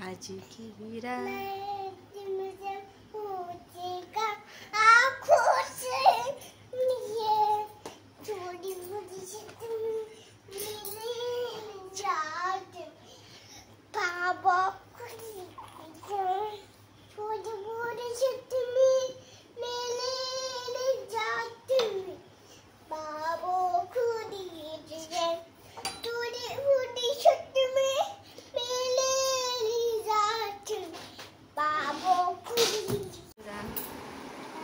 आज की रात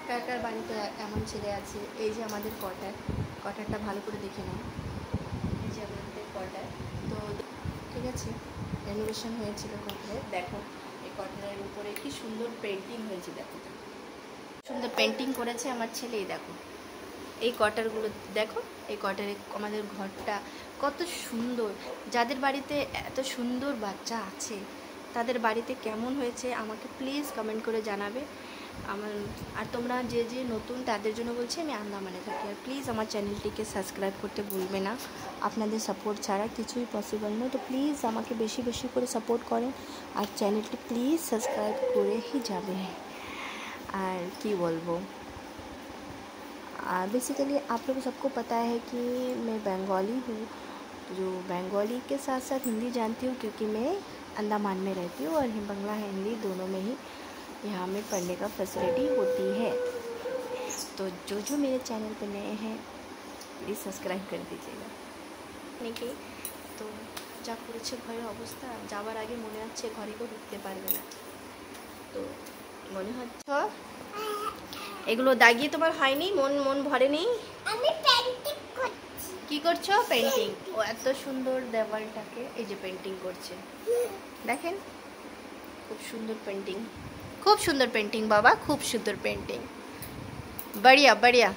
কাকার বাড়িতে এমন ছেলে আছে। এই যে আমাদের কোয়ার্টারটা ভালো করে দেখে নাও। এই যে আমাদের কোয়ার্টার, তো ঠিক আছে, রেনোভেশন হয়েছিল কোয়ার্টারে। দেখো এই কোয়ার্টারের উপরে কি সুন্দর পেন্টিং হয়েছে, দেখো সুন্দর পেন্টিং করেছে আমার ছেলে। দেখো এই কোয়ার্টারগুলো দেখো, এই কোয়ার্টারে আমাদের ঘরটা কত সুন্দর। যাদের বাড়িতে এত সুন্দর বাচ্চা আছে তাদের বাড়িতে কেমন হয়েছে আমাকে প্লিজ কমেন্ট করে জানাবে। আর তোমরা যে যে নতুন তাদের জন্য বলছি আমি আন্দামানে থাকি। আর প্লিজ আমার চ্যানেলটিকে সাবস্ক্রাইব করতে ভুলবে না, আপনাদের সাপোর্ট ছাড়া কিছুই পসিবল নয়। তো প্লিজ আমাকে বেশি বেশি করে সাপোর্ট করেন আর চ্যানেলটি প্লিজ সাবস্ক্রাইব করে ही যাবে। আর কি বলবো, बेसिकली आप लोगों सबको पता है कि मैं बंगाली हूँ, जो बंगाली के साथ साथ हिंदी जानती हूँ क्योंकि मैं अंडमान में रहती हूँ और बंगला हिंदी दोनों में ही यहाँ में पढ़ने का फैसिलिटी होती है। तो जो मेरे चैनल पे नए हैं प्लीज़ सब्सक्राइब कर दीजिएगा। নাকি তো যা করেছে ঘরের অবস্থা, যাওয়ার আগে মনে হচ্ছে ঘরে কেউ ঢুকতে পারবে না। তো মনে হচ্ছে এগুলো দাগিয়ে তোমার হয়নি, মন ভরেনি। আমি পেইন্টিং করছি। কি করছো? পেইন্টিং। ও এত সুন্দর দেওয়ালটাকে এই যে পেইন্টিং করছে, দেখেন খুব সুন্দর পেইন্টিং, খুব সুন্দর পেইন্টিং বাবা, খুব সুন্দর পেইন্টিং, बढ़िया बढ़िया।